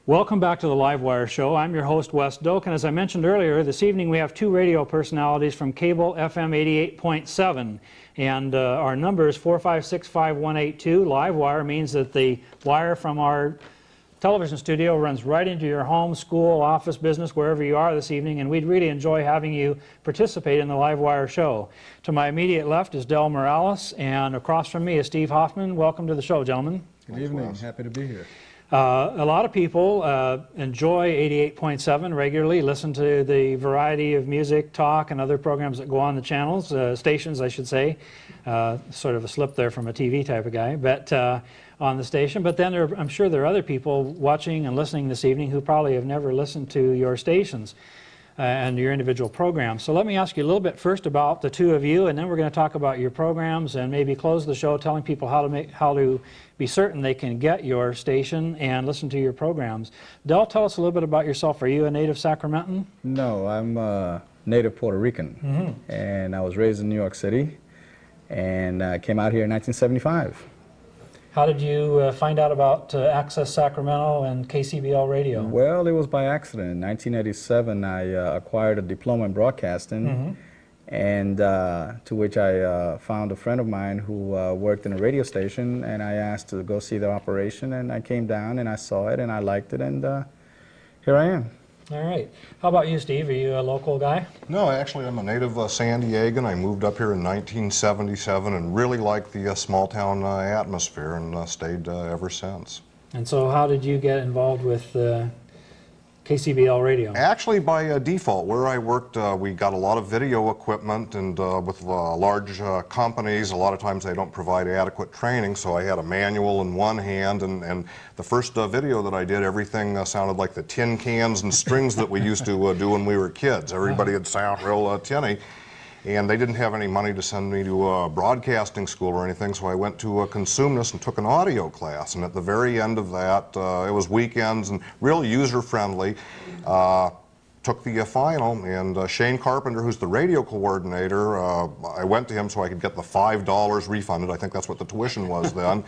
Welcome back to the Livewire Show. I'm your host, Wes Doak, and as I mentioned earlier, this evening we have two radio personalities from cable FM 88.7, and our number is 4565182. Livewire means that the wire from our television studio runs right into your home, school, office, business, wherever you are this evening, and we'd really enjoy having you participate in the Livewire Show. To my immediate left is Del Morales, and across from me is Steve Hoffman. Welcome to the show, gentlemen. Good evening. Happy to be here. A lot of people enjoy 88.7 regularly, listen to the variety of music, talk, and other programs that go on the channels, stations, I should say. Sort of a slip there from a TV type of guy, but on the station. But then I'm sure there are other people watching and listening this evening who probably have never listened to your stations and your individual programs. So let me ask you a little bit first about the two of you, and then we're going to talk about your programs and maybe close the show telling people how to be certain they can get your station and listen to your programs. Del, tell us a little bit about yourself. Are you a native Sacramentan? No, I'm a native Puerto Rican, and I was raised in New York City, and I came out here in 1975. How did you find out about Access Sacramento and KCBL Radio? Well, it was by accident. In 1987, I acquired a diploma in broadcasting, and to which I found a friend of mine who worked in a radio station, and I asked to go see their operation, and I came down and I saw it and I liked it, and here I am. All right. How about you, Steve? Are you a local guy? No, actually I'm a native San Diegan. I moved up here in 1977 and really liked the small town atmosphere and stayed ever since. And so how did you get involved with KCBL Radio? Actually, by default, where I worked, we got a lot of video equipment, and with large companies, a lot of times they don't provide adequate training, so I had a manual in one hand, and the first video that I did, everything sounded like the tin cans and strings that we used to do when we were kids. Everybody would sound real tinny. And they didn't have any money to send me to a broadcasting school or anything, so I went to Consumnus and took an audio class. And at the very end of that, it was weekends and real user-friendly. Took the final, and Shane Carpenter, who's the radio coordinator, I went to him so I could get the $5 refunded. I think that's what the tuition was then.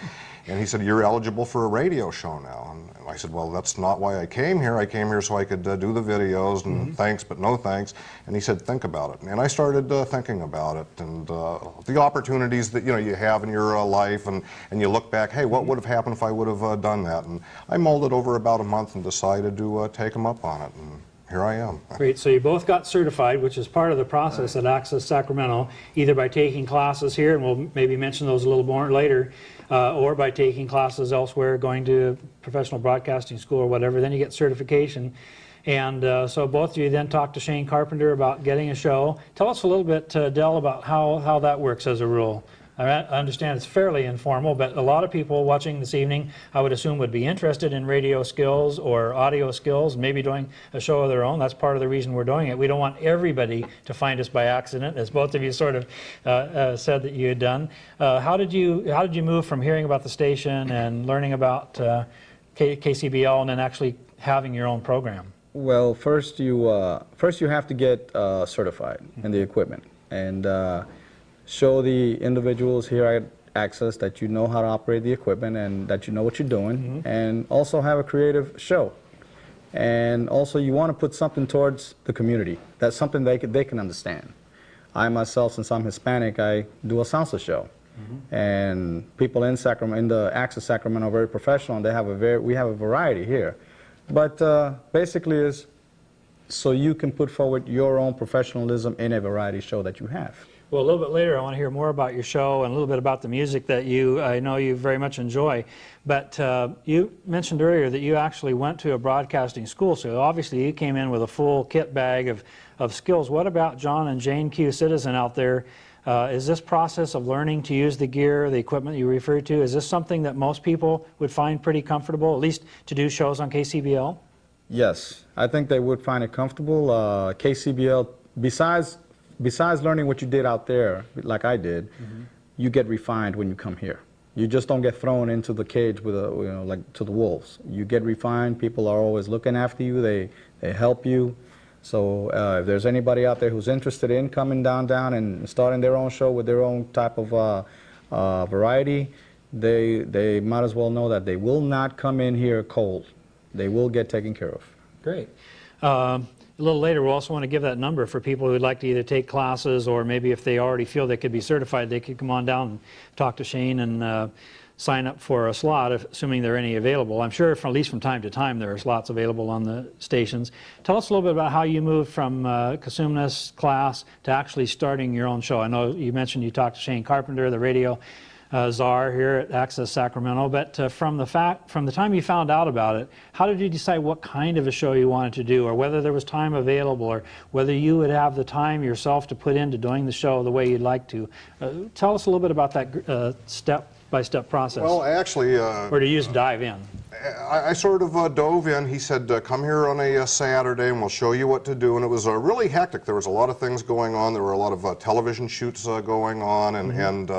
And he said, "You're eligible for a radio show now." And I said, "Well, that's not why I came here. I came here so I could do the videos, and thanks, but no thanks." And he said, "Think about it." And I started thinking about it, and the opportunities that you have in your life, and you look back, hey, what would have happened if I would have done that? And I mulled it over about a month and decided to take him up on it. And here I am. Great. So you both got certified, which is part of the process at Access Sacramento, either by taking classes here, and we'll maybe mention those a little more later, or by taking classes elsewhere, going to professional broadcasting school or whatever. Then you get certification. And so both of you then talked to Shane Carpenter about getting a show. Tell us a little bit, Del, about how that works as a rule. I understand it's fairly informal, but a lot of people watching this evening, I would assume, would be interested in radio skills or audio skills, maybe doing a show of their own. That's part of the reason we're doing it. We don't want everybody to find us by accident, as both of you sort of said that you had done. How did you move from hearing about the station and learning about KCBL and then actually having your own program? Well, first you have to get certified in the equipment, and show the individuals here at Access that you know how to operate the equipment and that you know what you're doing, and also have a creative show. And also you want to put something towards the community. That's something they can understand. I myself, since I'm Hispanic, I do a salsa show. And people in Sacramento, in the Access Sacramento, are very professional, and we have a variety here. But basically is so you can put forward your own professionalism in a variety show that you have. Well, a little bit later, I want to hear more about your show and a little bit about the music that I know you very much enjoy. But you mentioned earlier that you actually went to a broadcasting school, so obviously you came in with a full kit bag of skills. What about John and Jane Q. Citizen out there? Is this process of learning to use the gear, the equipment you referred to, is this something that most people would find pretty comfortable, at least to do shows on KCBL? Yes, I think they would find it comfortable. KCBL, besides learning what you did out there, like I did, you get refined when you come here. You just don't get thrown into the cage with like to the wolves. You get refined. People are always looking after you. They help you. So if there's anybody out there who's interested in coming down and starting their own show with their own type of variety, they might as well know that they will not come in here cold. they will get taken care of. Great. A little later, we'll also want to give that number for people who would like to either take classes, or maybe if they already feel they could be certified, they could come on down and talk to Shane and sign up for a slot, assuming there are any available. I'm sure, at least from time to time, there are slots available on the stations. Tell us a little bit about how you moved from Kasumna's class to actually starting your own show. I know you mentioned you talked to Shane Carpenter, the radio czar here at Access Sacramento, but from the time you found out about it, how did you decide what kind of a show you wanted to do, or whether there was time available, or whether you would have the time yourself to put into doing the show the way you'd like to? Tell us a little bit about that step-by-step process. Well, actually... or do you just dive in? I sort of dove in. He said, come here on a Saturday and we'll show you what to do. And it was really hectic. There was a lot of things going on. There were a lot of television shoots going on, and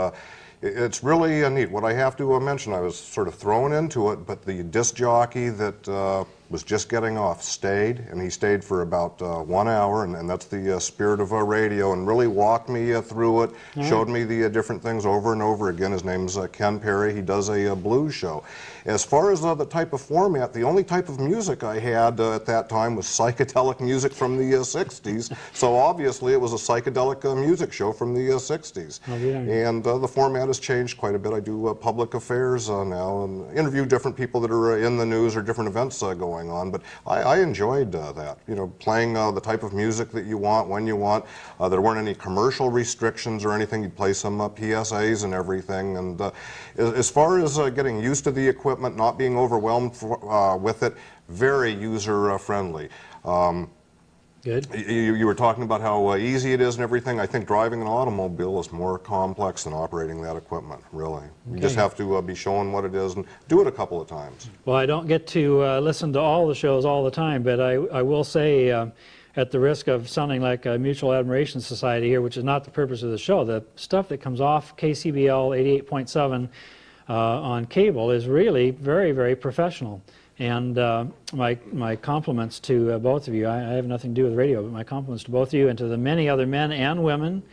it's really neat. What I have to mention, I was sort of thrown into it, but the disc jockey that was just getting off stayed, and he stayed for about 1 hour, and that's the spirit of radio, and really walked me through it, showed me the different things over and over again. His name's Ken Perry. He does a blues show. As far as the type of format, the only type of music I had at that time was psychedelic music from the 60s, so obviously it was a psychedelic music show from the 60s. Oh, yeah. And the format has changed quite a bit. I do public affairs now and interview different people that are in the news or different events going on, but I enjoyed that. You know, playing the type of music that you want, when you want. There weren't any commercial restrictions or anything. You'd play some PSAs and everything. And as far as getting used to the equipment, not being overwhelmed with it, very user-friendly. Good. You were talking about how easy it is and everything. I think driving an automobile is more complex than operating that equipment, really. You just have to be shown what it is and do it a couple of times. Well, I don't get to listen to all the shows all the time, but I will say, at the risk of sounding like a mutual admiration society here, which is not the purpose of the show, the stuff that comes off KCBL 88.7 on cable is really very, very professional. And my compliments to both of you. I have nothing to do with radio, but my compliments to both of you and to the many other men and women,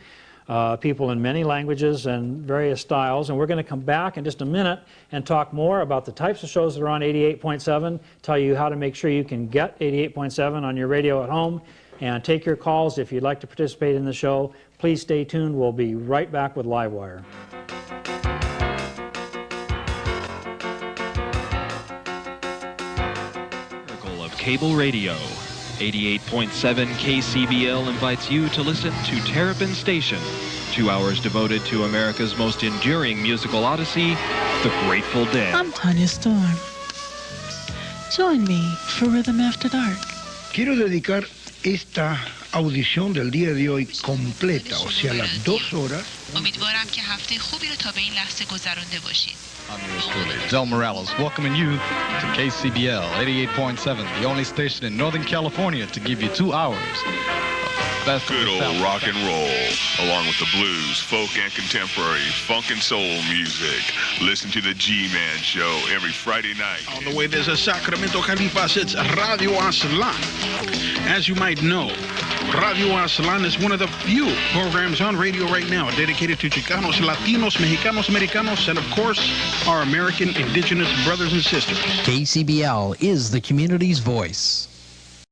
people in many languages and various styles. And we're going to come back in just a minute and talk more about the types of shows that are on 88.7, tell you how to make sure you can get 88.7 on your radio at home, and take your calls if you'd like to participate in the show. Please stay tuned. We'll be right back with Livewire. Cable radio. 88.7 KCBL invites you to listen to Terrapin Station, 2 hours devoted to America's most enduring musical odyssey, The Grateful Dead. I'm Tanya Storm. Join me for Rhythm After Dark. Quiero dedicar esta audición del día de hoy completa, o sea, las 2 horas. امیدوارم که هفته خوبی رو تا به این لحظه گذرونده باشید. I'm yours truly, Del Morales, welcoming you to KCBL 88.7, the only station in Northern California to give you 2 hours of best good old rock and roll, along with the blues, folk, and contemporary, funk and soul music. Listen to the G-Man Show every Friday night. On the way, there's a Sacramento Califas, it's Radio Aztlán. As you might know, Radio Aztlán is one of the few programs on radio right now dedicated to Chicanos, Latinos, Mexicanos, Americanos, and of course, our American indigenous brothers and sisters. KCBL is the community's voice.